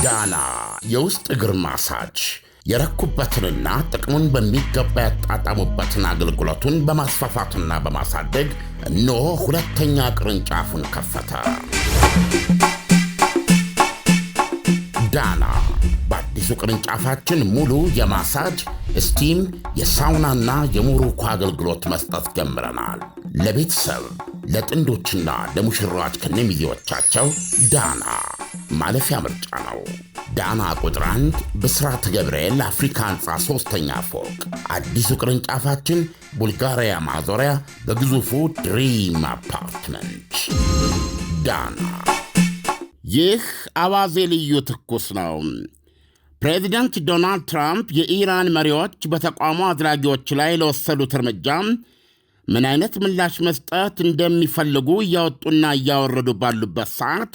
ዳና የውስጥ እግር ማሳጅ የረኩበትንና ጥቅሙን በሚገባ ያጣጣሙበትን አገልግሎቱን በማስፋፋትና በማሳደግ እነሆ ሁለተኛ ቅርንጫፉን ከፈተ። ዳና በአዲሱ ቅርንጫፋችን ሙሉ የማሳጅ ስቲም፣ የሳውናና የሞሮኮ አገልግሎት መስጠት ጀምረናል። ለቤተሰብ ለጥንዶችና ለሙሽራዎች ከነሚዜዎቻቸው ዳና ማለፊያ ምርጫ ነው። ዳና ቁጥር 1 ብስራተ ገብርኤል አፍሪካ ህንፃ 3ኛ ፎቅ። አዲሱ ቅርንጫፋችን ቡልጋሪያ ማዞሪያ በግዙፉ ድሪም አፓርትመንት። ዳና። ይህ አዋዜ ልዩ ትኩስ ነው። ፕሬዚደንት ዶናልድ ትራምፕ የኢራን መሪዎች በተቋሙ አድራጊዎች ላይ ለወሰዱት እርምጃ ምን አይነት ምላሽ መስጠት እንደሚፈልጉ እያወጡና እያወረዱ ባሉበት ሰዓት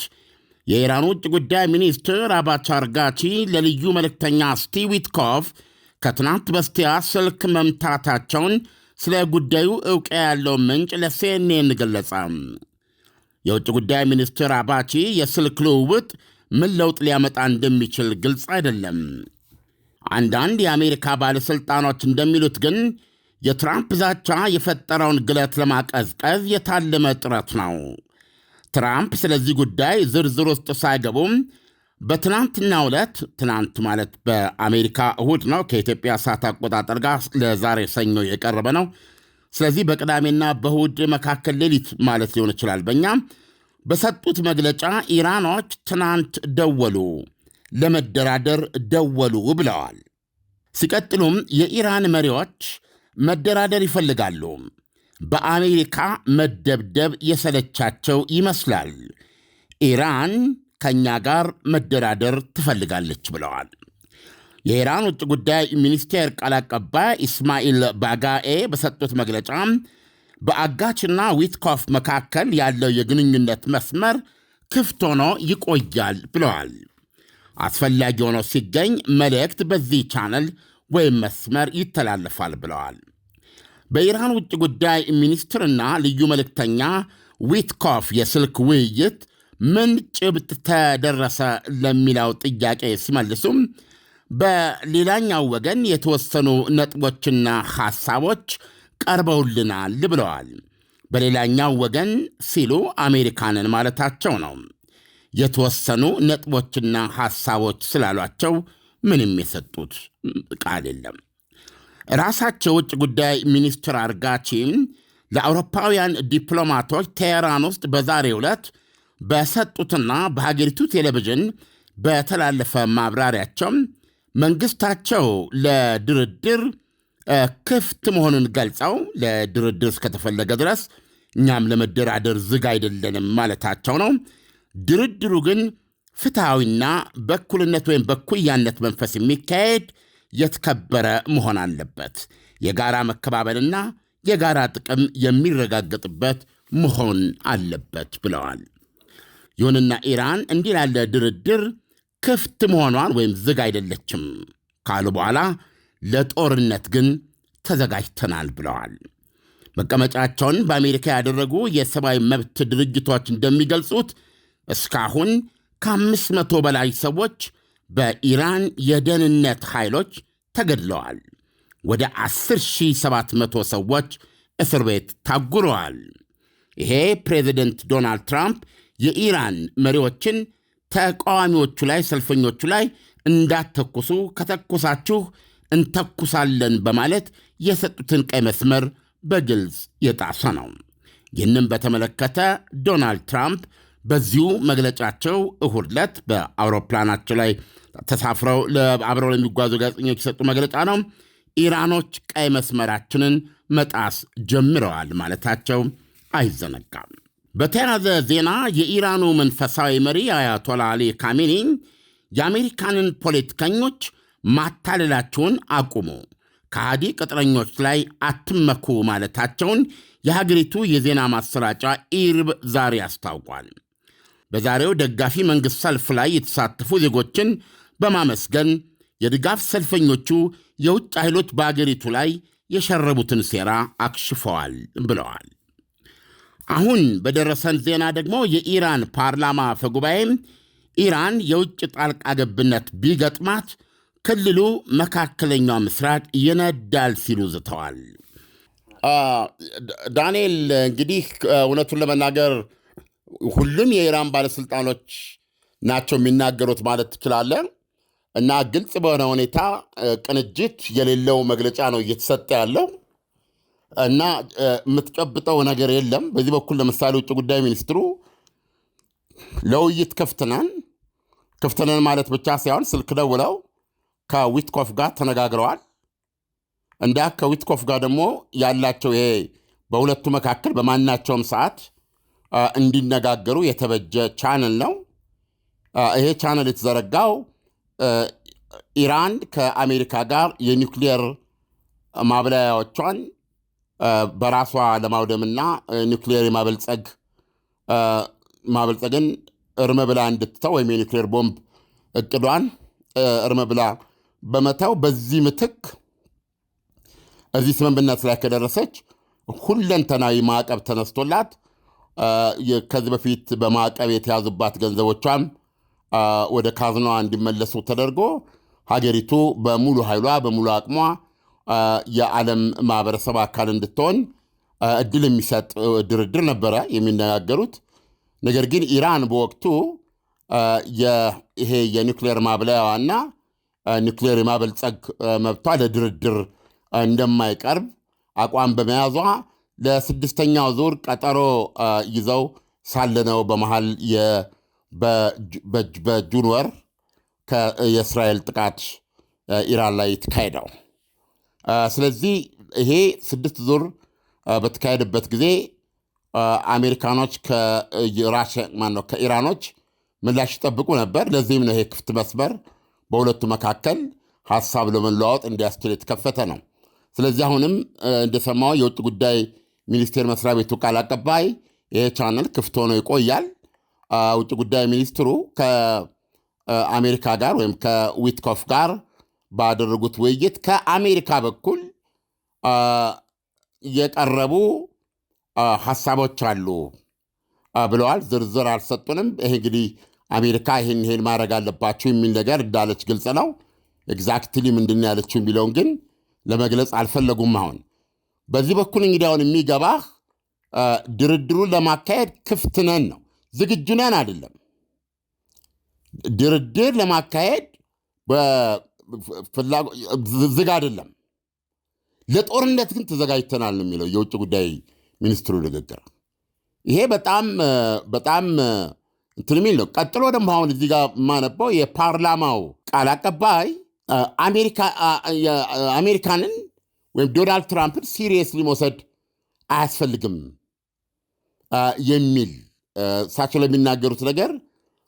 የኢራን ውጭ ጉዳይ ሚኒስትር አባስ አርጋቺ ለልዩ መልእክተኛ ስቲቭ ዊትኮፍ ከትናንት በስቲያ ስልክ መምታታቸውን ስለ ጉዳዩ ዕውቅና ያለው ምንጭ ለሲኤንኤን ገለጸ። የውጭ ጉዳይ ሚኒስትር አባቺ የስልክ ልውውጥ ምን ለውጥ ሊያመጣ እንደሚችል ግልጽ አይደለም። አንዳንድ የአሜሪካ ባለሥልጣኖች እንደሚሉት ግን የትራምፕ ዛቻ የፈጠረውን ግለት ለማቀዝቀዝ የታለመ ጥረት ነው። ትራምፕ ስለዚህ ጉዳይ ዝርዝር ውስጥ ሳይገቡም በትናንትናው ዕለት፣ ትናንት ማለት በአሜሪካ እሁድ ነው፣ ከኢትዮጵያ ሰዓት አቆጣጠር ጋር ለዛሬ ሰኞ የቀረበ ነው። ስለዚህ በቅዳሜና በእሁድ መካከል ሌሊት ማለት ሊሆን ይችላል በእኛም በሰጡት መግለጫ ኢራኖች ትናንት ደወሉ፣ ለመደራደር ደወሉ ብለዋል። ሲቀጥሉም የኢራን መሪዎች መደራደር ይፈልጋሉ፣ በአሜሪካ መደብደብ የሰለቻቸው ይመስላል፣ ኢራን ከእኛ ጋር መደራደር ትፈልጋለች ብለዋል። የኢራን ውጭ ጉዳይ ሚኒስቴር ቃል አቀባይ ኢስማኤል ባጋኤ በሰጡት መግለጫ በአጋችና ዊትኮፍ መካከል ያለው የግንኙነት መስመር ክፍት ሆኖ ይቆያል ብለዋል። አስፈላጊ ሆኖ ሲገኝ መልእክት በዚህ ቻነል ወይም መስመር ይተላለፋል ብለዋል። በኢራን ውጭ ጉዳይ ሚኒስትርና ልዩ መልእክተኛ ዊትኮፍ የስልክ ውይይት ምን ጭብጥ ተደረሰ ለሚለው ጥያቄ ሲመልሱም በሌላኛው ወገን የተወሰኑ ነጥቦችና ሐሳቦች ቀርበውልናል ብለዋል። በሌላኛው ወገን ሲሉ አሜሪካንን ማለታቸው ነው። የተወሰኑ ነጥቦችና ሐሳቦች ስላሏቸው ምንም የሰጡት ቃል የለም። ራሳቸው ውጭ ጉዳይ ሚኒስትር አርጋቺም ለአውሮፓውያን ዲፕሎማቶች ቴሄራን ውስጥ በዛሬው ዕለት በሰጡትና በሀገሪቱ ቴሌቪዥን በተላለፈ ማብራሪያቸው መንግሥታቸው ለድርድር ክፍት መሆኑን ገልጸው ለድርድር እስከተፈለገ ድረስ እኛም ለመደራደር ዝግ አይደለንም ማለታቸው ነው። ድርድሩ ግን ፍትሐዊና በእኩልነት ወይም በኩያነት መንፈስ የሚካሄድ የተከበረ መሆን አለበት፣ የጋራ መከባበልና የጋራ ጥቅም የሚረጋገጥበት መሆን አለበት ብለዋል። ይሁንና ኢራን እንዲህ ያለ ድርድር ክፍት መሆኗን ወይም ዝግ አይደለችም ካሉ በኋላ ለጦርነት ግን ተዘጋጅተናል ብለዋል። መቀመጫቸውን በአሜሪካ ያደረጉ የሰብአዊ መብት ድርጅቶች እንደሚገልጹት እስካሁን ከ500 በላይ ሰዎች በኢራን የደህንነት ኃይሎች ተገድለዋል። ወደ 10,700 ሰዎች እስር ቤት ታጉረዋል። ይሄ ፕሬዚደንት ዶናልድ ትራምፕ የኢራን መሪዎችን ተቃዋሚዎቹ ላይ፣ ሰልፈኞቹ ላይ እንዳትተኩሱ፣ ከተኩሳችሁ እንተኩሳለን በማለት የሰጡትን ቀይ መስመር በግልጽ የጣሰ ነው። ይህንም በተመለከተ ዶናልድ ትራምፕ በዚሁ መግለጫቸው እሁድ ዕለት በአውሮፕላናቸው ላይ ተሳፍረው አብረው ለሚጓዙ ጋዜጠኞች የሰጡ መግለጫ ነው። ኢራኖች ቀይ መስመራችንን መጣስ ጀምረዋል ማለታቸው አይዘነጋም። በተያያዘ ዜና የኢራኑ መንፈሳዊ መሪ አያቶላ አሊ ካሜኒ የአሜሪካንን ፖለቲከኞች ማታለላቸውን አቁሙ፣ ከሃዲ ቅጥረኞች ላይ አትመኩ ማለታቸውን የሀገሪቱ የዜና ማሰራጫ ኢርብ ዛሬ አስታውቋል። በዛሬው ደጋፊ መንግሥት ሰልፍ ላይ የተሳተፉ ዜጎችን በማመስገን የድጋፍ ሰልፈኞቹ የውጭ ኃይሎች በአገሪቱ ላይ የሸረቡትን ሴራ አክሽፈዋል ብለዋል። አሁን በደረሰን ዜና ደግሞ የኢራን ፓርላማ አፈ ጉባኤ ኢራን የውጭ ጣልቃ ገብነት ቢገጥማት ክልሉ መካከለኛው ምስራቅ ይነዳል ሲሉ ዝተዋል። ዳንኤል እንግዲህ እውነቱን ለመናገር ሁሉም የኢራን ባለሥልጣኖች ናቸው የሚናገሩት ማለት ትችላለህ። እና ግልጽ በሆነ ሁኔታ ቅንጅት የሌለው መግለጫ ነው እየተሰጠ ያለው እና የምትጨብጠው ነገር የለም። በዚህ በኩል ለምሳሌ ውጭ ጉዳይ ሚኒስትሩ ለውይይት ክፍትነን ማለት ብቻ ሳይሆን ስልክ ደውለው ከዊትኮፍ ጋር ተነጋግረዋል። ከዊትኮፍ ጋር ደግሞ ያላቸው ይሄ በሁለቱ መካከል በማናቸውም ሰዓት እንዲነጋገሩ የተበጀ ቻነል ነው። ይሄ ቻነል የተዘረጋው ኢራን ከአሜሪካ ጋር የኒውክሊየር ማብላያዎቿን በራሷ ለማውደምና ኒውክሊየር ማበልጸግን እርም ብላ እንድትተው ወይም የኒውክሊየር ቦምብ እቅዷን እርም ብላ በመተው በዚህ ምትክ እዚህ ስምምነት ላይ ከደረሰች ሁለንተናዊ ማዕቀብ ተነስቶላት ከዚህ በፊት በማዕቀብ የተያዙባት ገንዘቦቿም ወደ ካዝናዋ እንዲመለሱ ተደርጎ ሀገሪቱ በሙሉ ኃይሏ በሙሉ አቅሟ የዓለም ማህበረሰብ አካል እንድትሆን እድል የሚሰጥ ድርድር ነበረ የሚነጋገሩት። ነገር ግን ኢራን በወቅቱ ይሄ የኒውክሌር ማብለያዋና ኒውክሌር የማበልጸግ መብቷ ለድርድር እንደማይቀርብ አቋም በመያዟ ለስድስተኛው ዙር ቀጠሮ ይዘው ሳለነው በመሃል በጁን ወር የእስራኤል ጥቃት ኢራን ላይ የተካሄደው። ስለዚህ ይሄ 6 ዙር በተካሄደበት ጊዜ አሜሪካኖች ከኢራኖች ምላሽ ይጠብቁ ነበር። ለዚህም ነው ይሄ ክፍት መስመር በሁለቱ መካከል ሀሳብ ለመለዋወጥ እንዲያስችል የተከፈተ ነው። ስለዚህ አሁንም እንደሰማው የውጭ ጉዳይ ሚኒስቴር መስሪያ ቤቱ ቃል አቀባይ ይሄ ቻነል ክፍት ሆኖ ይቆያል። ውጭ ጉዳይ ሚኒስትሩ ከአሜሪካ ጋር ወይም ከዊትኮፍ ጋር ባደረጉት ውይይት ከአሜሪካ በኩል የቀረቡ ሀሳቦች አሉ ብለዋል። ዝርዝር አልሰጡንም። ይሄ እንግዲህ አሜሪካ ይህን ማድረግ አለባቸው የሚል ነገር እንዳለች ግልጽ ነው። ኤግዛክትሊ ምንድን ያለችው የሚለውን ግን ለመግለጽ አልፈለጉም። አሁን በዚህ በኩል እንግዲህ አሁን የሚገባህ ድርድሩን ለማካሄድ ክፍት ነን ነው፣ ዝግጁ ነን አይደለም። ድርድር ለማካሄድ ዝግ አይደለም። ለጦርነት ግን ተዘጋጅተናል ነው የሚለው የውጭ ጉዳይ ሚኒስትሩ ንግግር። ይሄ በጣም እንትን የሚል ነው። ቀጥሎ ደግሞ አሁን እዚህ ጋር የማነበው የፓርላማው ቃል አቀባይ አሜሪካንን ወይም ዶናልድ ትራምፕን ሲሪየስሊ መውሰድ አያስፈልግም የሚል እሳቸው ለሚናገሩት ነገር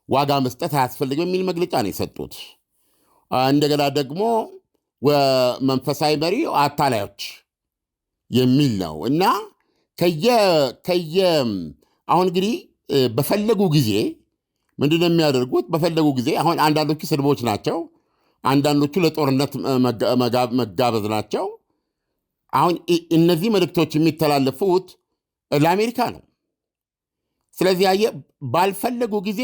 ዋጋ መስጠት አያስፈልግም የሚል መግለጫ ነው የሰጡት። እንደገና ደግሞ መንፈሳዊ መሪ አታላዮች የሚል ነው እና አሁን እንግዲህ በፈለጉ ጊዜ ምንድነው የሚያደርጉት? በፈለጉ ጊዜ አሁን አንዳንዶቹ ስድቦች ናቸው፣ አንዳንዶቹ ለጦርነት መጋበዝ ናቸው። አሁን እነዚህ መልእክቶች የሚተላለፉት ለአሜሪካ ነው። ስለዚህ ባልፈለጉ ጊዜ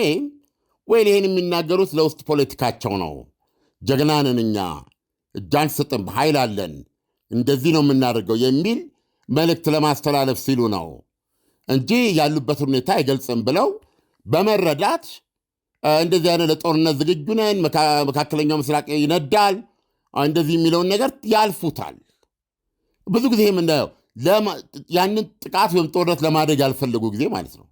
ወይ ይህን የሚናገሩት ለውስጥ ፖለቲካቸው ነው። ጀግናንን እኛ እጅ አንሰጥም፣ ኃይል አለን፣ እንደዚህ ነው የምናደርገው የሚል መልእክት ለማስተላለፍ ሲሉ ነው እንጂ ያሉበትን ሁኔታ አይገልጽም ብለው በመረዳት እንደዚህ አይነት ለጦርነት ዝግጁ ነን፣ መካከለኛው ምስራቅ ይነዳል፣ እንደዚህ የሚለውን ነገር ያልፉታል። ብዙ ጊዜ የምናየው ያንን ጥቃት ወይም ጦርነት ለማድረግ ያልፈለጉ ጊዜ ማለት ነው።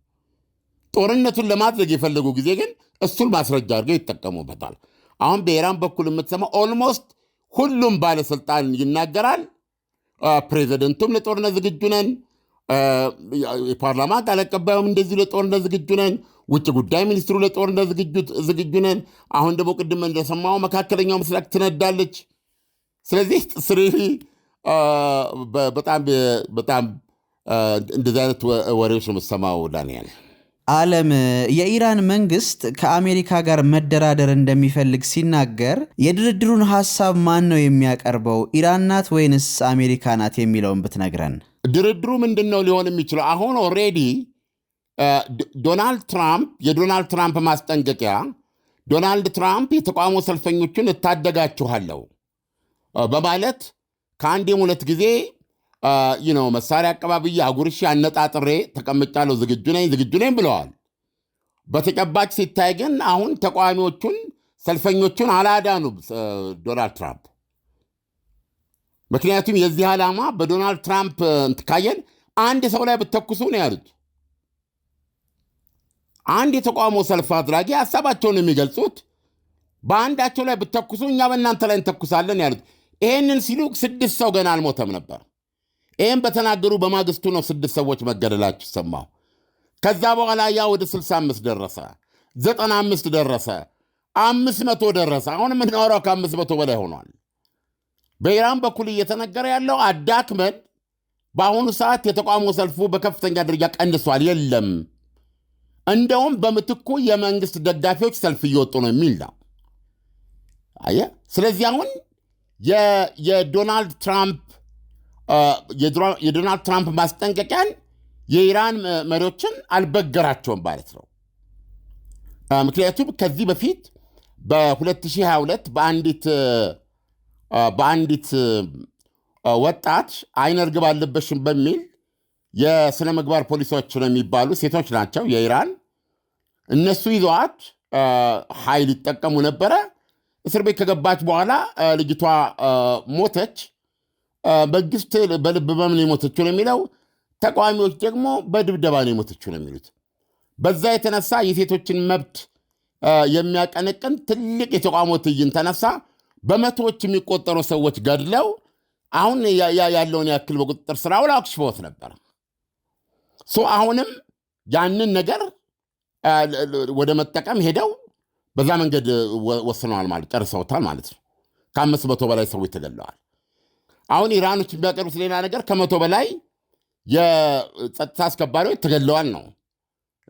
ጦርነቱን ለማድረግ የፈለጉ ጊዜ ግን እሱን ማስረጃ አድርገው ይጠቀሙበታል። አሁን በኢራን በኩል የምትሰማው ኦልሞስት ሁሉም ባለስልጣን ይናገራል። ፕሬዚደንቱም ለጦርነት ዝግጁ ነን፣ የፓርላማ ቃል አቀባዩም እንደዚህ ለጦርነት ዝግጁ ነን፣ ውጭ ጉዳይ ሚኒስትሩ ለጦርነት ዝግጁ ነን። አሁን ደግሞ ቅድም እንደሰማው መካከለኛው ምስራቅ ትነዳለች። ስለዚህ በጣም እንደዚህ አይነት ወሬዎች ነው የምትሰማው ዳንኤል። ዓለም የኢራን መንግስት ከአሜሪካ ጋር መደራደር እንደሚፈልግ ሲናገር የድርድሩን ሐሳብ ማን ነው የሚያቀርበው? ኢራን ናት ወይንስ አሜሪካ ናት የሚለውን ብትነግረን። ድርድሩ ምንድን ነው ሊሆን የሚችለው? አሁን ኦልሬዲ የዶናልድ ትራምፕ ማስጠንቀቂያ ዶናልድ ትራምፕ የተቃውሞ ሰልፈኞቹን እታደጋችኋለሁ በማለት ከአንዴም ሁለት ጊዜ መሳሪያ አቀባብዬ አጉርሼ አነጣጥሬ ተቀምጫለሁ፣ ዝግጁ ነኝ ብለዋል። በተጨባጭ ሲታይ ግን አሁን ተቃዋሚዎቹን ሰልፈኞቹን አላዳኑም ዶናልድ ትራምፕ። ምክንያቱም የዚህ ዓላማ በዶናልድ ትራምፕ እንትካየን አንድ ሰው ላይ ብተኩሱ ነው ያሉት። አንድ የተቃውሞ ሰልፍ አድራጊ ሀሳባቸውን የሚገልጹት በአንዳቸው ላይ ብተኩሱ እኛ በእናንተ ላይ እንተኩሳለን ያሉት። ይሄንን ሲሉ 6 ሰው ገና አልሞተም ነበር። ይህም በተናገሩ በማግስቱ ነው 6 ሰዎች መገደላቸው ሰማሁ። ከዛ በኋላ ያ ወደ 65 ደረሰ፣ 95 ደረሰ፣ 500 ደረሰ። አሁን የምናወራው ከ500 በላይ ሆኗል። በኢራን በኩል እየተነገረ ያለው አዳክመን በአሁኑ ሰዓት የተቃውሞ ሰልፉ በከፍተኛ ደረጃ ቀንሷል፣ የለም እንደውም በምትኩ የመንግስት ደጋፊዎች ሰልፍ እየወጡ ነው የሚል ነው። አየህ፣ ስለዚህ አሁን የዶናልድ ትራምፕ ማስጠንቀቂያን የኢራን መሪዎችን አልበገራቸውም ማለት ነው። ምክንያቱም ከዚህ በፊት በ2022 በአንዲት ወጣት አይነ ርግብ አለበሽም በሚል የሥነ ምግባር ፖሊሶች ነው የሚባሉ ሴቶች ናቸው የኢራን። እነሱ ይዘዋት ኃይል ይጠቀሙ ነበረ። እስር ቤት ከገባች በኋላ ልጅቷ ሞተች። መንግስት በልብ በምን የሞተችው ነው የሚለው፣ ተቃዋሚዎች ደግሞ በድብደባ ነው የሞተችው ነው የሚሉት። በዛ የተነሳ የሴቶችን መብት የሚያቀነቅን ትልቅ የተቃውሞ ትዕይንት ተነሳ። በመቶዎች የሚቆጠሩ ሰዎች ገድለው አሁን ያለውን ያክል በቁጥጥር ስር አውለው አክሽፈውት ነበር። አሁንም ያንን ነገር ወደ መጠቀም ሄደው በዛ መንገድ ወስነዋል ማለት ጨርሰውታል ማለት ነው። ከ500 በላይ ሰዎች ተገድለዋል። አሁን ኢራኖች የሚያቀርቡት ሌላ ነገር ከ100 በላይ የጸጥታ አስከባሪዎች ተገድለዋል ነው።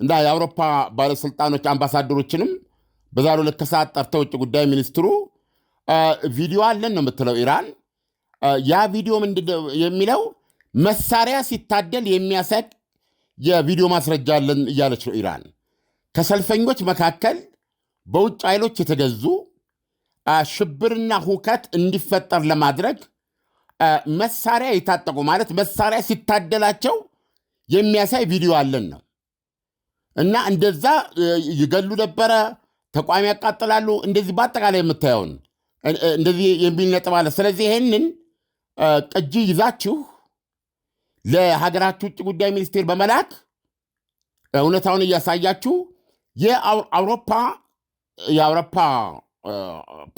እና የአውሮፓ ባለሥልጣኖች አምባሳደሮችንም በዛሬው ዕለት ከሰዓት ጠርተው ውጭ ጉዳይ ሚኒስትሩ ቪዲዮ አለን ነው የምትለው ኢራን። ያ ቪዲዮ ምንድነው የሚለው? መሳሪያ ሲታደል የሚያሳይ የቪዲዮ ማስረጃ አለን እያለች ነው ኢራን። ከሰልፈኞች መካከል በውጭ ኃይሎች የተገዙ ሽብርና ሁከት እንዲፈጠር ለማድረግ መሳሪያ የታጠቁ ማለት መሳሪያ ሲታደላቸው የሚያሳይ ቪዲዮ አለን ነው። እና እንደዛ ይገሉ ነበረ፣ ተቋም ያቃጥላሉ፣ እንደዚህ በአጠቃላይ የምታየውን እንደዚህ የሚል ነጥብ አለ። ስለዚህ ይህንን ቅጂ ይዛችሁ ለሀገራችሁ ውጭ ጉዳይ ሚኒስቴር በመላክ እውነታውን እያሳያችሁ የአውሮፓ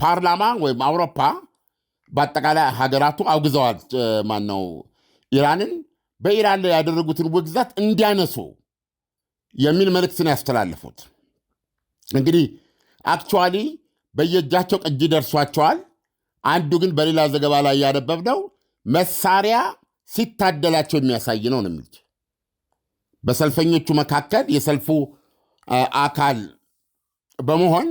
ፓርላማ ወይም አውሮፓ በአጠቃላይ ሀገራቱ አውግዘዋል። ማነው ኢራንን በኢራን ላይ ያደረጉትን ውግዘት እንዲያነሱ የሚል መልእክትን ያስተላልፉት። እንግዲህ አክቹዋሊ በየእጃቸው ቅጂ ደርሷቸዋል። አንዱ ግን በሌላ ዘገባ ላይ ያነበብነው መሳሪያ ሲታደላቸው የሚያሳይ ነው ነው የሚሉት። በሰልፈኞቹ መካከል የሰልፉ አካል በመሆን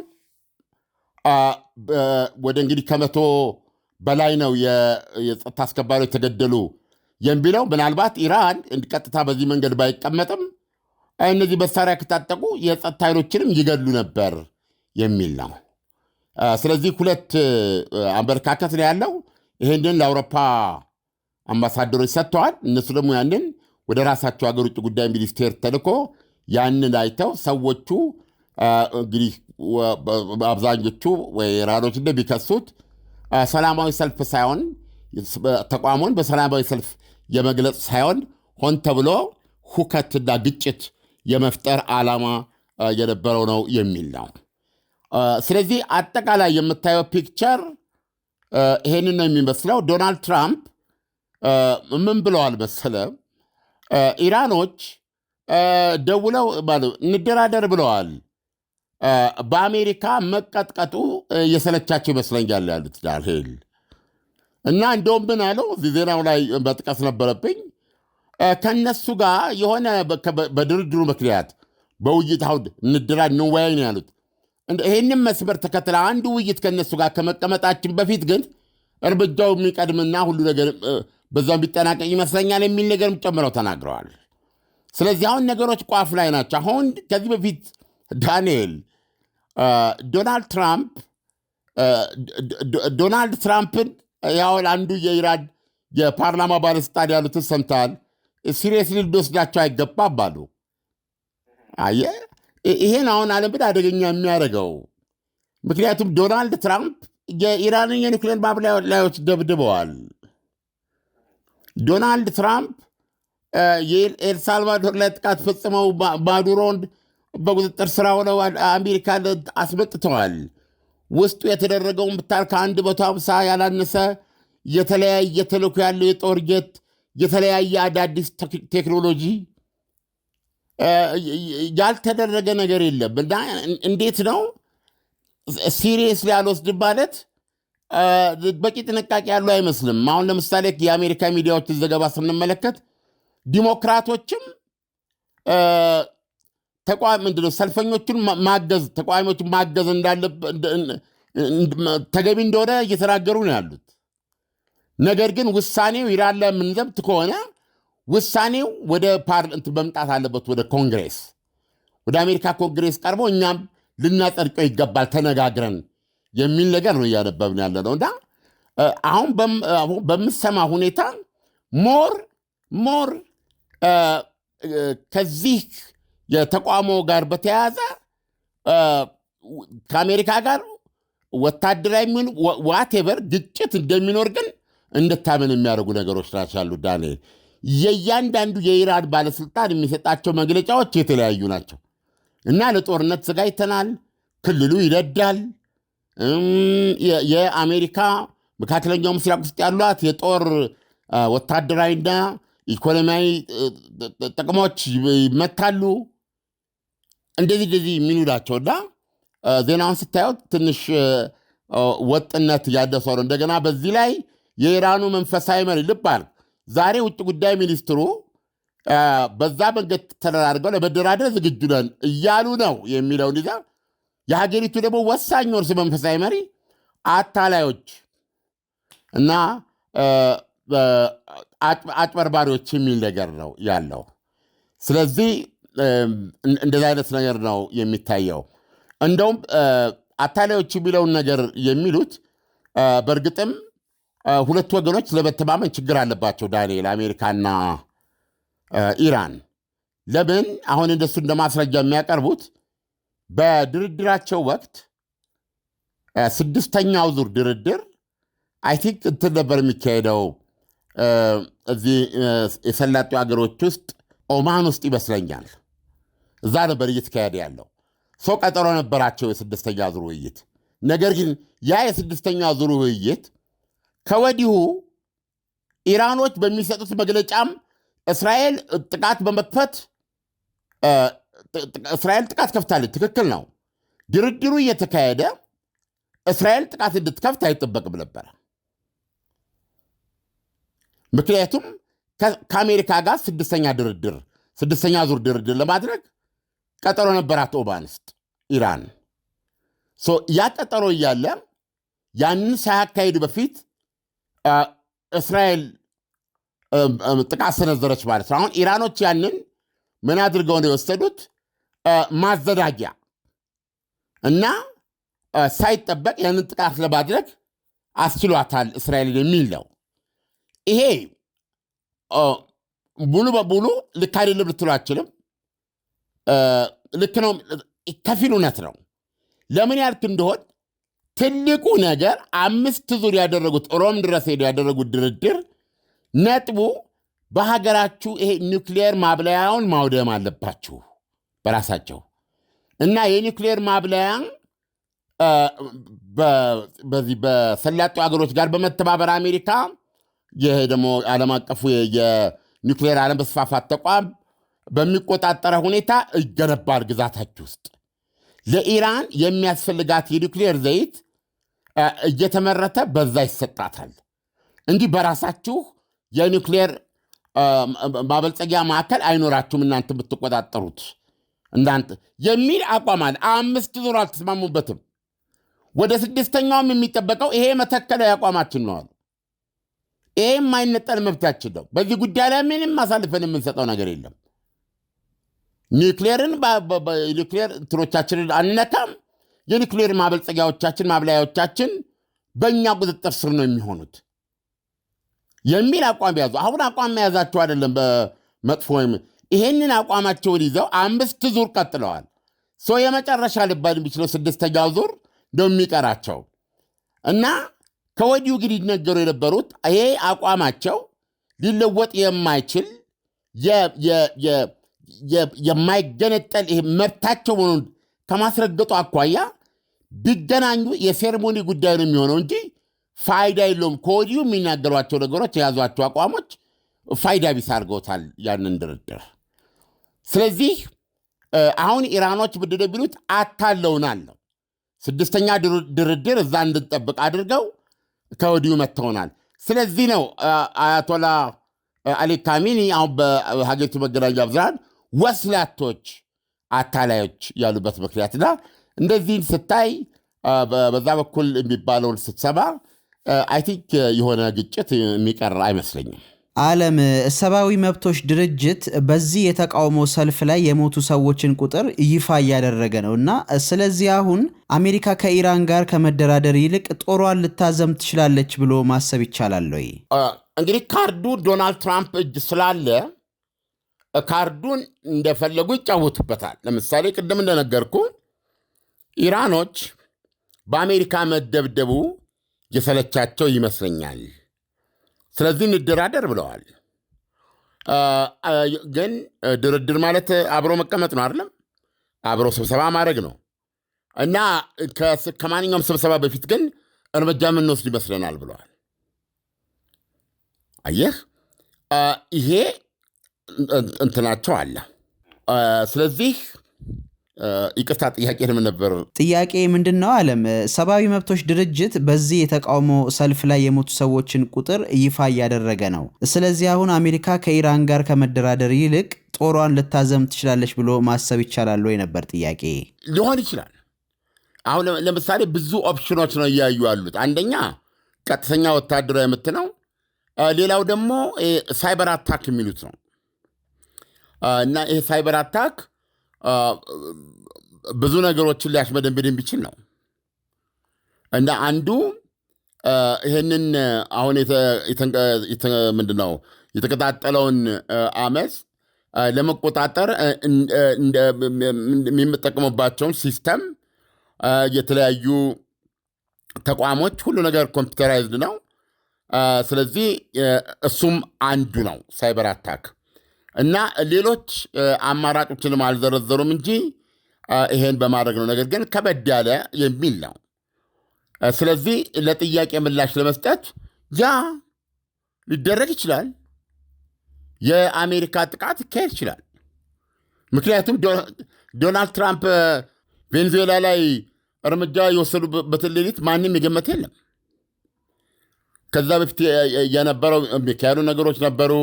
ወደ እንግዲህ 100 በላይ ነው የጸጥታ አስከባሪዎች ተገደሉ የሚለው። ምናልባት ኢራን ቀጥታ በዚህ መንገድ ባይቀመጥም እነዚህ መሳሪያ ከታጠቁ የጸጥታ ኃይሎችንም ይገድሉ ነበር የሚል ነው። ስለዚህ ሁለት አመለካከት ነው ያለው። ይህንን ለአውሮፓ አምባሳደሮች ሰጥተዋል። እነሱ ደግሞ ያንን ወደ ራሳቸው ሀገር ውጭ ጉዳይ ሚኒስቴር ተልኮ ያንን አይተው ሰዎቹ እንግዲህ አብዛኞቹ ወይ ኢራኖች እንደሚከሱት ሰላማዊ ሰልፍ ሳይሆን ተቋሙን በሰላማዊ ሰልፍ የመግለጽ ሳይሆን ሆን ተብሎ ሁከትና ግጭት የመፍጠር ዓላማ የነበረው ነው የሚል ነው። ስለዚህ አጠቃላይ የምታየው ፒክቸር ይሄንን ነው የሚመስለው። ዶናልድ ትራምፕ ምን ብለዋል መሰለ? ኢራኖች ደውለው እንደራደር ብለዋል። በአሜሪካ መቀጥቀጡ የሰለቻቸው ይመስለኛል ያሉት ዳንኤል እና እንደውም ምን አለው እዚህ ዜናው ላይ መጥቀስ ነበረብኝ። ከነሱ ጋር የሆነ በድርድሩ ምክንያት በውይይት አሁን እንወያይ ነው ያሉት። ይህንም መስመር ተከትለ አንዱ ውይይት ከነሱ ጋር ከመቀመጣችን በፊት ግን እርምጃው የሚቀድምና ሁሉ ነገር በዛው ቢጠናቀቅ ይመስለኛል የሚል ነገርም ጨምረው ተናግረዋል። ስለዚህ አሁን ነገሮች ቋፍ ላይ ናቸው። አሁን ከዚህ በፊት ዳንኤል ዶናልድ ትራምፕን ያውል አንዱ የኢራን የፓርላማ ባለስልጣን ያሉትን ሰምተሃል። ሲሪየስሊ ልንወስዳቸው አይገባም አሉ። አየህ፣ ይሄን አሁን ዓለምን አደገኛ የሚያደርገው ምክንያቱም ዶናልድ ትራምፕ የኢራንን የኒውክሌር ማብላያዎች ደብድበዋል። ዶናልድ ትራምፕ የኤልሳልቫዶር ላይ ጥቃት ፈጽመው ማዱሮን በቁጥጥር ስራ ሆነው አሜሪካን አስመጥተዋል። ውስጡ የተደረገውን ብታል ከ150 ያላነሰ የተለያየ ተልዕኮ ያለው የጦር ጀት፣ የተለያየ አዳዲስ ቴክኖሎጂ፣ ያልተደረገ ነገር የለም። እና እንዴት ነው ሲሪየስ ሊያልወስድ ማለት በቂ ጥንቃቄ ያለው አይመስልም። አሁን ለምሳሌ የአሜሪካ ሚዲያዎችን ዘገባ ስንመለከት ዲሞክራቶችም ምንድነው ሰልፈኞቹን ማገዝ ተቃዋሚዎችን ማገዝ ተገቢ እንደሆነ እየተናገሩ ነው ያሉት። ነገር ግን ውሳኔው ኢራን ላይ የምንዘብት ከሆነ ውሳኔው ወደ ፓርላመንት መምጣት አለበት፣ ወደ ኮንግሬስ፣ ወደ አሜሪካ ኮንግሬስ ቀርቦ እኛም ልናጸድቀው ይገባል ተነጋግረን የሚል ነገር ነው እያነበብን ያለ ነው። እና አሁን በምሰማ ሁኔታ ሞር ከዚህ የተቋሞ ጋር በተያያዘ ከአሜሪካ ጋር ወታደራዊ የሚሆን ዋቴቨር ግጭት እንደሚኖር ግን እንድታምን የሚያደርጉ ነገሮች ናቸው ያሉት። ዳንኤል፣ የእያንዳንዱ የኢራን ባለሥልጣን የሚሰጣቸው መግለጫዎች የተለያዩ ናቸው እና ለጦርነት ዘጋጅተናል፣ ክልሉ ይነዳል፣ የአሜሪካ መካከለኛው ምስራቅ ውስጥ ያሏት የጦር ወታደራዊና ኢኮኖሚያዊ ጥቅሞች ይመታሉ፣ እንደዚህ የሚሉ ናቸውና ዜናውን ስታየው ትንሽ ወጥነት ያደሰው ነው። እንደገና በዚህ ላይ የኢራኑ መንፈሳዊ መሪ ልባል ዛሬ ውጭ ጉዳይ ሚኒስትሩ በዛ መንገድ ተደራርገው ለመደራደር ዝግጁ ነን እያሉ ነው የሚለውን ይዛ የሀገሪቱ ደግሞ ወሳኝ እርሱ መንፈሳዊ መሪ አታላዮች እና አጭበርባሪዎች የሚል ነገር ነው ያለው። ስለዚህ እንደዚህ አይነት ነገር ነው የሚታየው። እንደውም አታላዮች የሚለውን ነገር የሚሉት በእርግጥም ሁለት ወገኖች ለመተማመን ችግር አለባቸው ዳንኤል፣ አሜሪካና ኢራን። ለምን አሁን እንደሱ እንደማስረጃ የሚያቀርቡት በድርድራቸው ወቅት ስድስተኛው ዙር ድርድር አይ ቲንክ እንትን ነበር የሚካሄደው እዚህ የሰላጡ ሀገሮች ውስጥ ኦማን ውስጥ ይመስለኛል። እዛ ነበር እየተካሄደ ያለው ሰው ቀጠሮ ነበራቸው የስድስተኛ ዙር ውይይት። ነገር ግን ያ የስድስተኛ ዙር ውይይት ከወዲሁ ኢራኖች በሚሰጡት መግለጫም እስራኤል ጥቃት በመክፈት እስራኤል ጥቃት ከፍታለች። ትክክል ነው። ድርድሩ እየተካሄደ እስራኤል ጥቃት እንድትከፍት አይጠበቅም ነበረ። ምክንያቱም ከአሜሪካ ጋር ስድስተኛ ዙር ድርድር ለማድረግ ቀጠሮ ነበራት ኦማን ውስጥ ኢራን። ያ ቀጠሮ እያለ ያንን ሳያካሂዱ በፊት እስራኤል ጥቃት ሰነዘረች ማለት ነው። አሁን ኢራኖች ያንን ምን አድርገው ነው የወሰዱት? ማዘናጊያ እና ሳይጠበቅ ያንን ጥቃት ለማድረግ አስችሏታል እስራኤልን የሚል ነው። ይሄ ሙሉ በሙሉ ልክ አይደለም ልትሉ አችልም። ልክ ነው፣ ከፊል እውነት ነው። ለምን ያልክ እንደሆን ትልቁ ነገር 5 ዙር ያደረጉት ሮም ድረስ ሄዱ ያደረጉት ድርድር ነጥቡ በሀገራችሁ ይሄ ኒውክሌር ማብለያውን ማውደም አለባችሁ በራሳቸው እና የኒውክሌር ማብለያ በዚህ በሰላጡ ሀገሮች ጋር በመተባበር አሜሪካ ይሄ ደግሞ ዓለም አቀፉ የኒውክሌር አለመስፋፋት ተቋም በሚቆጣጠረ ሁኔታ ይገነባል ግዛታችሁ ውስጥ። ለኢራን የሚያስፈልጋት የኒውክሌር ዘይት እየተመረተ በዛ ይሰጣታል። እንዲህ በራሳችሁ የኒውክሌር ማበልጸጊያ ማዕከል አይኖራችሁም እናንተ የምትቆጣጠሩት እናንተ የሚል አቋም አለ። 5 ዙር አልተስማሙበትም። ወደ 6ኛውም የሚጠበቀው ይሄ መተከለ አቋማችን ነው። ይሄ የማይነጠል መብታችን ነው። በዚህ ጉዳይ ላይ ምንም አሳልፈን የምንሰጠው ነገር የለም። ኒውክሌር እንትኖቻችንን አንነካም። የኒውክሌር ማበልጸጊያዎቻችን ማብላያዎቻችን በእኛ ቁጥጥር ስር ነው የሚሆኑት የሚል አቋም ያዙ። አሁን አቋም መያዛቸው አይደለም በመጥፎ ወይም ይሄንን አቋማቸውን ይዘው 5 ዙር ቀጥለዋል። የመጨረሻ ልባል የሚችለው 6ኛው ዙር ነው የሚቀራቸው እና ከወዲሁ ግን ይነገሩ የነበሩት ይሄ አቋማቸው ሊለወጥ የማይችል የማይገነጠል ይሄ መብታቸው መሆኑን ከማስረገጡ አኳያ ቢገናኙ የሴርሞኒ ጉዳይ ነው የሚሆነው እንጂ ፋይዳ የለውም። ከወዲሁ የሚናገሯቸው ነገሮች የያዟቸው አቋሞች ፋይዳ ቢስ አድርገውታል ያንን ድርድር። ስለዚህ አሁን ኢራኖች ምንድን ነው የሚሉት? አታለውናል ነው 6ኛ ድርድር እዛ እንድንጠብቅ አድርገው ከወዲሁ መጥተውናል። ስለዚህ ነው አያቶላ አሊ ካሚኒ አሁን በሀገሪቱ መገናኛ ብዙሃን ወስላቶች፣ አታላዮች ያሉበት ምክንያትና እንደዚህን ስታይ በዛ በኩል የሚባለውን ስትሰማ አይ ቲንክ የሆነ ግጭት የሚቀር አይመስለኝም። ዓለም ሰብአዊ መብቶች ድርጅት በዚህ የተቃውሞ ሰልፍ ላይ የሞቱ ሰዎችን ቁጥር ይፋ እያደረገ ነው እና ስለዚህ አሁን አሜሪካ ከኢራን ጋር ከመደራደር ይልቅ ጦሯን ልታዘም ትችላለች ብሎ ማሰብ ይቻላል ወይ? እንግዲህ ካርዱ ዶናልድ ትራምፕ እጅ ስላለ ካርዱን እንደፈለጉ ይጫወቱበታል። ለምሳሌ ቅድም እንደነገርኩ ኢራኖች በአሜሪካ መደብደቡ የሰለቻቸው ይመስለኛል። ስለዚህ እንደራደር ብለዋል። ግን ድርድር ማለት አብሮ መቀመጥ ነው አይደለም? አብሮ ስብሰባ ማድረግ ነው እና ከማንኛውም ስብሰባ በፊት ግን እርምጃ የምንወስድ ይመስለናል ብለዋል። አየህ፣ ይሄ እንትናቸው አለ። ስለዚህ ይቅርታ ጥያቄ ምን ነበር? ጥያቄ ምንድን ነው ዓለም ሰብአዊ መብቶች ድርጅት በዚህ የተቃውሞ ሰልፍ ላይ የሞቱ ሰዎችን ቁጥር ይፋ እያደረገ ነው። ስለዚህ አሁን አሜሪካ ከኢራን ጋር ከመደራደር ይልቅ ጦሯን ልታዘም ትችላለች ብሎ ማሰብ ይቻላል ወይ ነበር ጥያቄ። ሊሆን ይችላል። አሁን ለምሳሌ ብዙ ኦፕሽኖች ነው እያዩ ያሉት። አንደኛ ቀጥተኛ ወታደራዊ ምት ነው። ሌላው ደግሞ ሳይበር አታክ የሚሉት ነው እና ይሄ ሳይበር አታክ ብዙ ነገሮችን ሊያሽመደምድ የሚችል ነው እና አንዱ ይህንን አሁን ምንድነው የተቀጣጠለውን አመፅ ለመቆጣጠር የሚጠቀሙባቸውን ሲስተም የተለያዩ ተቋሞች ሁሉ ነገር ኮምፒውተራይዝድ ነው። ስለዚህ እሱም አንዱ ነው ሳይበር አታክ እና ሌሎች አማራጮችንም አልዘረዘሩም እንጂ ይሄን በማድረግ ነው። ነገር ግን ከበድ ያለ የሚል ነው። ስለዚህ ለጥያቄ ምላሽ ለመስጠት ያ ሊደረግ ይችላል። የአሜሪካ ጥቃት ይካሄድ ይችላል። ምክንያቱም ዶናልድ ትራምፕ ቬኔዙዌላ ላይ እርምጃ የወሰዱበትን ሌሊት ማንም የገመተ የለም። ከዛ በፊት የነበረው የሚካሄዱ ነገሮች ነበሩ፣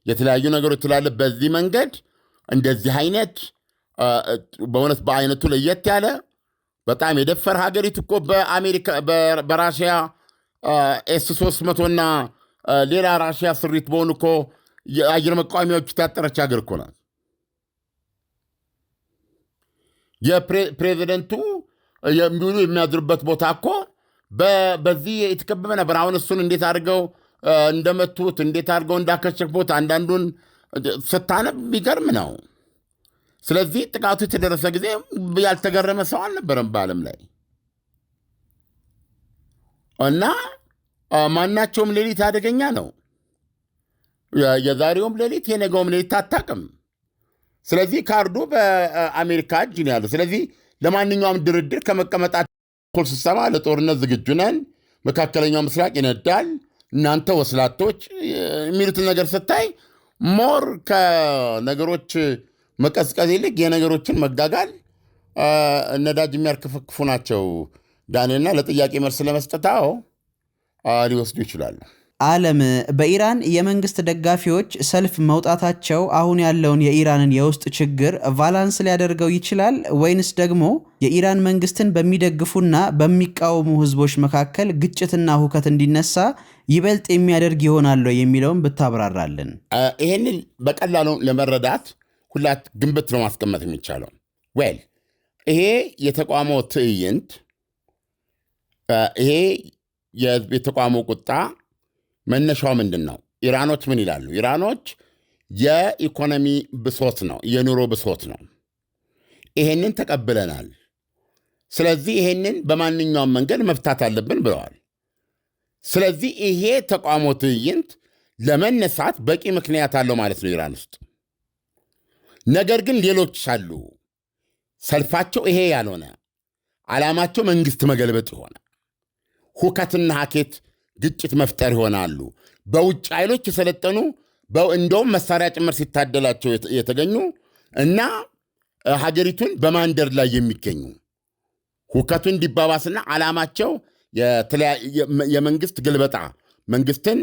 የተለያዩ ነገሮች ትላለ። በዚህ መንገድ እንደዚህ አይነት በእውነት በአይነቱ ለየት ያለ በጣም የደፈር ሀገሪቱ እኮ በአሜሪካ በራሽያ ኤስ-300 እና ሌላ ራሽያ ስሪት በሆኑ እኮ የአየር መቃወሚያዎቹ ታጠረች ሀገር እኮ ናት። የፕሬዚደንቱ የሚውሉ የሚያድሩበት ቦታ እኮ በዚህ የተከበበ ነበር። አሁን እሱን እንዴት አድርገው እንደመቱት እንዴት አድርገው እንዳከሸፉት አንዳንዱን ስታነብ ቢገርም ነው። ስለዚህ ጥቃቱ የተደረሰ ጊዜ ያልተገረመ ሰው አልነበረም በዓለም ላይ እና ማናቸውም ሌሊት አደገኛ ነው። የዛሬውም ሌሊት የነገውም ሌሊት አታውቅም። ስለዚህ ካርዱ በአሜሪካ እጅ ነው ያለው። ስለዚህ ለማንኛውም ድርድር ከመቀመጣቸው እኩል ስሰማ ለጦርነት ዝግጁ ነን፣ መካከለኛው ምስራቅ ይነዳል፣ እናንተ ወስላቶች የሚሉትን ነገር ስታይ ሞር ከነገሮች መቀዝቀዝ ይልቅ የነገሮችን መጋጋል ነዳጅ የሚያርከፈክፉ ናቸው ዳንኤልና ለጥያቄ መልስ ለመስጠታው ሊወስዱ ይችላሉ። ዓለም በኢራን የመንግስት ደጋፊዎች ሰልፍ መውጣታቸው አሁን ያለውን የኢራንን የውስጥ ችግር ቫላንስ ሊያደርገው ይችላል ወይንስ ደግሞ የኢራን መንግስትን በሚደግፉና በሚቃወሙ ህዝቦች መካከል ግጭትና ሁከት እንዲነሳ ይበልጥ የሚያደርግ ይሆናል የሚለውን ብታብራራልን። ይህንን በቀላሉ ለመረዳት ሁላት ግንብት ነው ማስቀመጥ የሚቻለው። ይሄ የተቋሞ ትዕይንት ይሄ የተቋሞ ቁጣ መነሻው ምንድን ነው? ኢራኖች ምን ይላሉ? ኢራኖች የኢኮኖሚ ብሶት ነው፣ የኑሮ ብሶት ነው። ይሄንን ተቀብለናል። ስለዚህ ይሄንን በማንኛውም መንገድ መፍታት አለብን ብለዋል። ስለዚህ ይሄ ተቋሞ ትዕይንት ለመነሳት በቂ ምክንያት አለው ማለት ነው ኢራን ውስጥ። ነገር ግን ሌሎች አሉ ሰልፋቸው ይሄ ያልሆነ ዓላማቸው መንግሥት መገልበጥ ይሆነ ሁከትና ሀኬት ግጭት መፍጠር ይሆናሉ። በውጭ ኃይሎች የሰለጠኑ እንደውም መሳሪያ ጭምር ሲታደላቸው የተገኙ እና ሀገሪቱን በማንደር ላይ የሚገኙ ሁከቱ እንዲባባስና ዓላማቸው የመንግሥት ግልበጣ መንግሥትን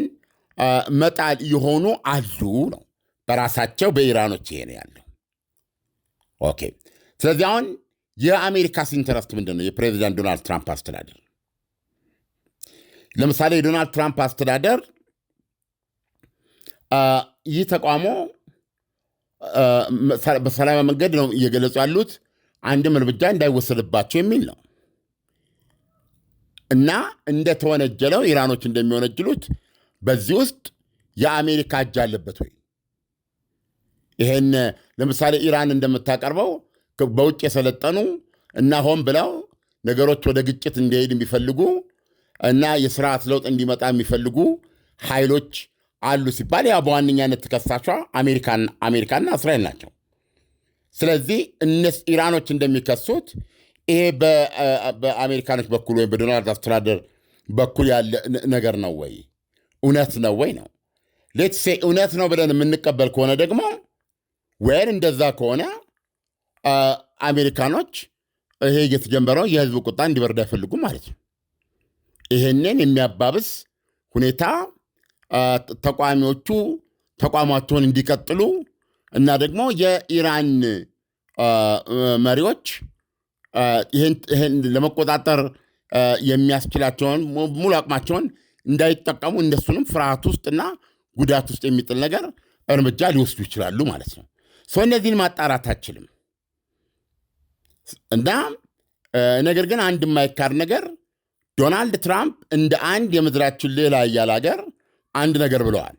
መጣል የሆኑ አሉ ነው በራሳቸው በኢራኖች ይሄ ነው ያለው። ኦኬ። ስለዚህ አሁን የአሜሪካስ ኢንተረስት ምንድን ነው? የፕሬዚዳንት ዶናልድ ትራምፕ አስተዳደር ለምሳሌ የዶናልድ ትራምፕ አስተዳደር ይህ ተቋሞ በሰላማዊ መንገድ ነው እየገለጹ ያሉት አንድም እርምጃ እንዳይወሰድባቸው የሚል ነው እና እንደተወነጀለው ኢራኖች እንደሚወነጅሉት በዚህ ውስጥ የአሜሪካ እጅ አለበት ወይ? ይሄን ለምሳሌ ኢራን እንደምታቀርበው በውጭ የሰለጠኑ እና ሆን ብለው ነገሮች ወደ ግጭት እንዲሄድ የሚፈልጉ እና የስርዓት ለውጥ እንዲመጣ የሚፈልጉ ኃይሎች አሉ ሲባል ያ በዋነኛነት ተከሳሿ አሜሪካና እስራኤል ናቸው። ስለዚህ ኢራኖች እንደሚከሱት ይሄ በአሜሪካኖች በኩል ወይም በዶናልድ አስተዳደር በኩል ያለ ነገር ነው ወይ? እውነት ነው ወይ ነው? ሌትስ ሴይ እውነት ነው ብለን የምንቀበል ከሆነ ደግሞ ወይን እንደዛ ከሆነ አሜሪካኖች ይሄ የተጀመረው የህዝብ ቁጣ እንዲበርድ አይፈልጉም ማለት ነው። ይሄንን የሚያባብስ ሁኔታ ተቋሚዎቹ ተቋማቸውን እንዲቀጥሉ እና ደግሞ የኢራን መሪዎች ይህን ለመቆጣጠር የሚያስችላቸውን ሙሉ አቅማቸውን እንዳይጠቀሙ እነሱንም ፍርሃት ውስጥና ጉዳት ውስጥ የሚጥል ነገር እርምጃ ሊወስዱ ይችላሉ ማለት ነው። ሰው እነዚህን ማጣራት አችልም እና ነገር ግን አንድ የማይካድ ነገር ዶናልድ ትራምፕ እንደ አንድ የምድራችን ሌላ ያለ ሀገር አንድ ነገር ብለዋል።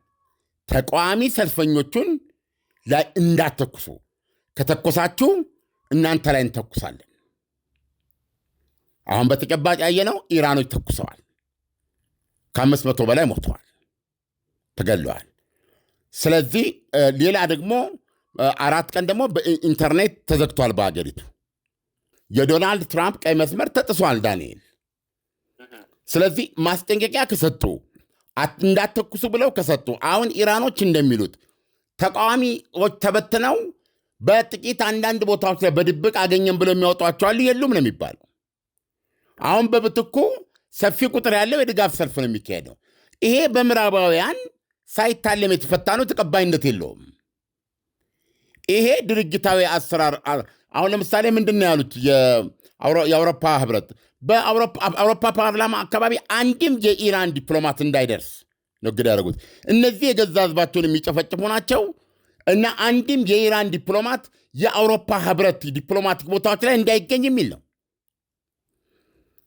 ተቃዋሚ ሰልፈኞቹን ላይ እንዳትተኩሱ፣ ከተኮሳችሁ እናንተ ላይ እንተኩሳለን። አሁን በተጨባጭ ያየነው ኢራኖች ተኩሰዋል። ከ500 በላይ ሞተዋል፣ ተገለዋል። ስለዚህ ሌላ ደግሞ 4 ቀን ደግሞ በኢንተርኔት ተዘግቷል በሀገሪቱ። የዶናልድ ትራምፕ ቀይ መስመር ተጥሷል ዳንኤል። ስለዚህ ማስጠንቀቂያ ከሰጡ እንዳትተኩሱ ብለው ከሰጡ አሁን ኢራኖች እንደሚሉት ተቃዋሚዎች ተበትነው በጥቂት አንዳንድ ቦታዎች ላይ በድብቅ አገኘን ብለው የሚያወጧቸዋሉ የሉም ነው የሚባለው። አሁን በብትኩ ሰፊ ቁጥር ያለው የድጋፍ ሰልፍ ነው የሚካሄደው። ይሄ በምዕራባውያን ሳይታለም የተፈታ ነው፣ ተቀባይነት የለውም። ይሄ ድርጅታዊ አሰራር አሁን ለምሳሌ ምንድን ነው ያሉት የአውሮፓ ህብረት በአውሮፓ ፓርላማ አካባቢ አንድም የኢራን ዲፕሎማት እንዳይደርስ ነው እግድ ያደረጉት። እነዚህ የገዛ ህዝባቸውን የሚጨፈጭፉ ናቸው እና አንድም የኢራን ዲፕሎማት የአውሮፓ ህብረት ዲፕሎማቲክ ቦታዎች ላይ እንዳይገኝ የሚል ነው።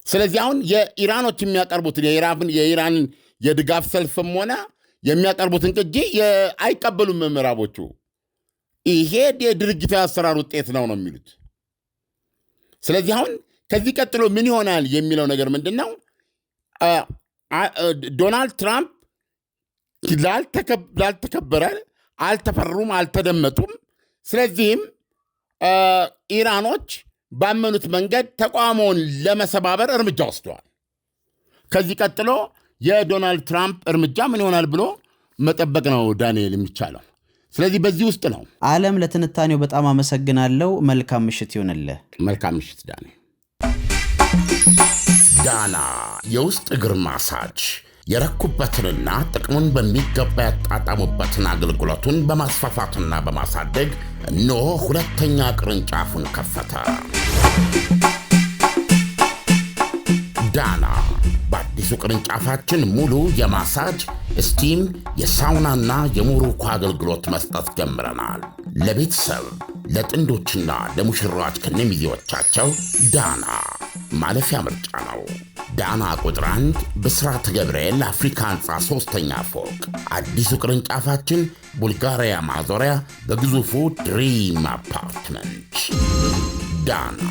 ስለዚህ አሁን የኢራኖች የሚያቀርቡትን የኢራን የድጋፍ ሰልፍም ሆነ የሚያቀርቡትን ቅጂ አይቀበሉም ምዕራቦቹ። ይሄ የድርጅታዊ አሰራር ውጤት ነው የሚሉት። ስለዚህ አሁን ከዚህ ቀጥሎ ምን ይሆናል የሚለው ነገር ምንድን ነው? ዶናልድ ትራምፕ ላልተከበረ፣ አልተፈሩም፣ አልተደመጡም። ስለዚህም ኢራኖች ባመኑት መንገድ ተቃውሞውን ለመሰባበር እርምጃ ወስደዋል። ከዚህ ቀጥሎ የዶናልድ ትራምፕ እርምጃ ምን ይሆናል ብሎ መጠበቅ ነው ዳንኤል የሚቻለው። ስለዚህ በዚህ ውስጥ ነው። ዓለም፣ ለትንታኔው በጣም አመሰግናለሁ። መልካም ምሽት ይሆንልህ። መልካም ምሽት ዳንኤል። ዳና የውስጥ እግር ማሳጅ የረኩበትንና ጥቅሙን በሚገባ ያጣጣሙበትን አገልግሎቱን በማስፋፋትና በማሳደግ እነሆ ሁለተኛ ቅርንጫፉን ከፈተ። ዳና በአዲሱ ቅርንጫፋችን ሙሉ የማሳጅ ስቲም፣ የሳውናና የሙሩኮ አገልግሎት መስጠት ጀምረናል። ለቤተሰብ ለጥንዶችና ለሙሽራዎች ከነሚዜዎቻቸው ዳና ማለፊያ ምርጫ ነው። ዳና ቁጥር 1 ብስራተ ገብርኤል አፍሪካ ህንፃ 3ኛ ፎቅ። አዲሱ ቅርንጫፋችን ቡልጋሪያ ማዞሪያ በግዙፉ ድሪም አፓርትመንት። ዳና